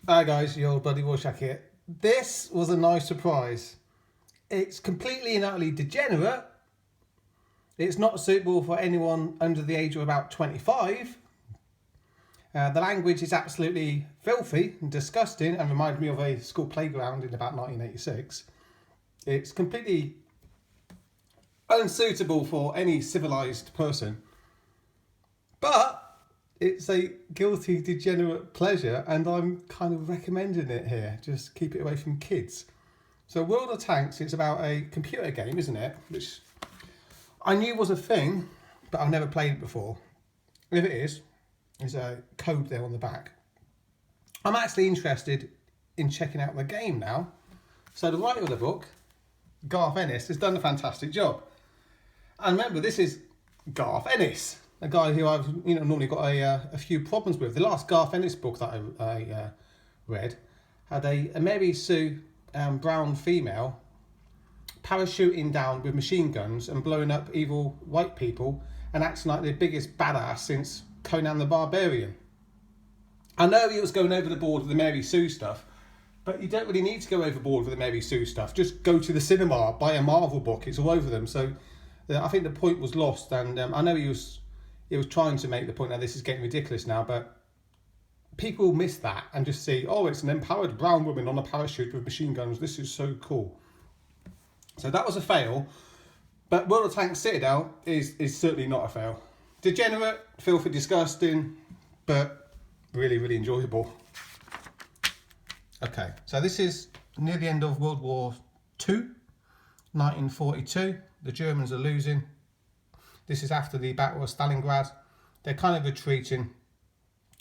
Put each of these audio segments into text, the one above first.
Hi guys, your buddy Rorschach here. This was a nice surprise. It's completely and utterly degenerate. It's not suitable for anyone under the age of about 25. The language is absolutely filthy and disgusting and reminds me of a school playground in about 1986. It's completely unsuitable for any civilised person. But it's a guilty, degenerate pleasure, and I'm kind of recommending it here. Just keep it away from kids. So World of Tanks, it's about a computer game, isn't it? Which I knew was a thing, but I've never played it before. If it is, there's a code there on the back. I'm actually interested in checking out the game now. So the writer of the book, Garth Ennis, has done a fantastic job. And remember, this is Garth Ennis, a guy who I've normally got a few problems with. The last Garth Ennis book that I read had a Mary Sue brown female parachuting down with machine guns and blowing up evil white people and acting like the biggest badass since Conan the Barbarian. I know he was going over the board with the Mary Sue stuff, but you don't really need to go overboard with the Mary Sue stuff. Just go to the cinema, buy a Marvel book, it's all over them. So I think the point was lost, and I know he was trying to make the point that this is getting ridiculous now, but people miss that and just see, oh, it's an empowered brown woman on a parachute with machine guns. This is so cool. So that was a fail, but World of Tanks-Citadel is certainly not a fail. Degenerate, filthy, disgusting, but really, really enjoyable. Okay, so this is near the end of World War II, 1942. The Germans are losing. This is after the Battle of Stalingrad. They're kind of retreating,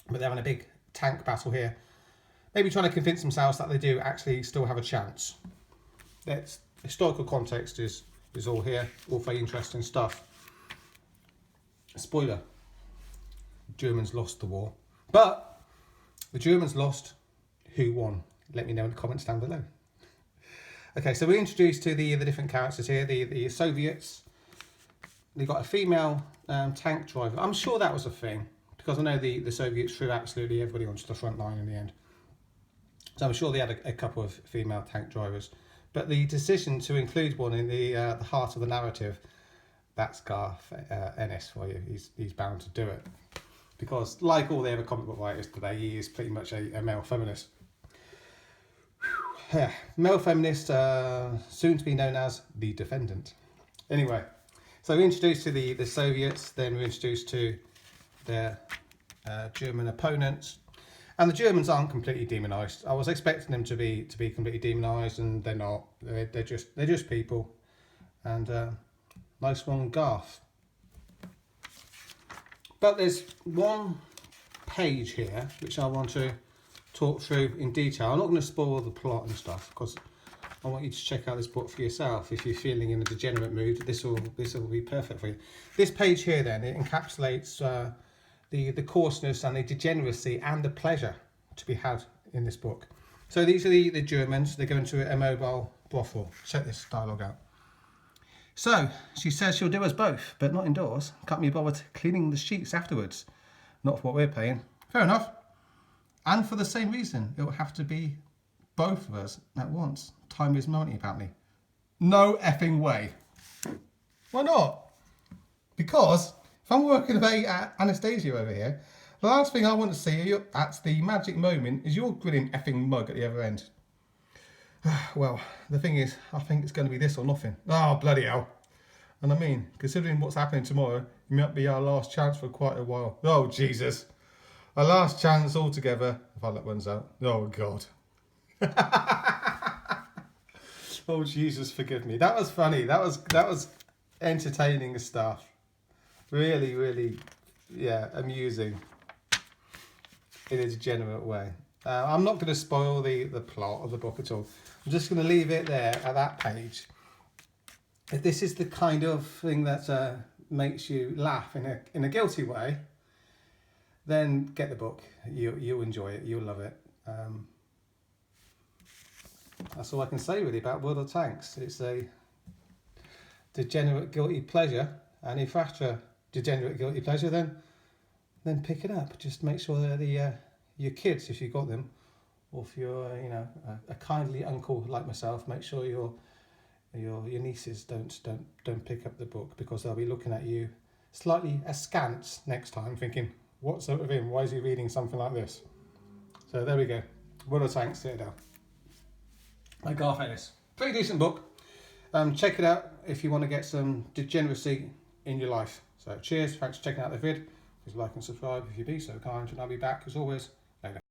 but they're having a big tank battle here. Maybe trying to convince themselves that they do actually still have a chance. That's historical context is all here, all very interesting stuff. Spoiler, Germans lost the war. But the Germans lost, who won? Let me know in the comments down below. Okay, so we're introduced to the different characters here. The Soviets. They got a female tank driver. I'm sure that was a thing, because I know the Soviets threw absolutely everybody onto the front line in the end. So I'm sure they had a couple of female tank drivers. But the decision to include one in the heart of the narrative, that's Garth Ennis for you. He's bound to do it. Because like all the other comic book writers today, he is pretty much a male feminist. Male feminist, soon to be known as the Defendant. Anyway, so we're introduced to the Soviets, then we're introduced to their German opponents. And the Germans aren't completely demonised. I was expecting them to be completely demonised, and they're not. They're just people. And nice one, Garth. But there's one page here which I want to talk through in detail. I'm not going to spoil the plot and stuff, because I want you to check out this book for yourself. If you're feeling in a degenerate mood, this will be perfect for you. This page here then, it encapsulates the coarseness and the degeneracy and the pleasure to be had in this book. So these are the Germans. They go into a mobile brothel. Check this dialogue out. So she says she'll do us both, but not indoors. Can't be bothered cleaning the sheets afterwards. Not for what we're paying. Fair enough. And for the same reason, it will have to be both of us at once. Time is money, apparently. No effing way. Why not? Because if I'm working away at Anastasia over here, the last thing I want to see at the magic moment is your grinning effing mug at the other end. Well, the thing is, I think it's going to be this or nothing. Oh, bloody hell. And I mean, considering what's happening tomorrow, it might be our last chance for quite a while. Oh, Jesus. Our last chance altogether, if our luck runs out. Oh, God. Oh, Jesus, forgive me. That was funny. That was entertaining stuff. Really, really, yeah, amusing in a degenerate way. I'm not going to spoil the plot of the book at all. I'm just going to leave it there at that page. If this is the kind of thing that makes you laugh in a guilty way, then get the book. You'll enjoy it. You'll love it. That's all I can say really about World of Tanks. It's a degenerate guilty pleasure, and if after a degenerate guilty pleasure, then pick it up. Just make sure that your kids, if you've got them, or if you're, a kindly uncle like myself, make sure your nieces don't pick up the book, because they'll be looking at you slightly askance next time, thinking, what's up with him? Why is he reading something like this? So there we go. What a Tanks-Citadel by Garth Ennis. Pretty decent book. Check it out if you want to get some degeneracy in your life. So cheers, thanks for checking out the vid. Please like and subscribe if you be so kind, and I'll be back as always later.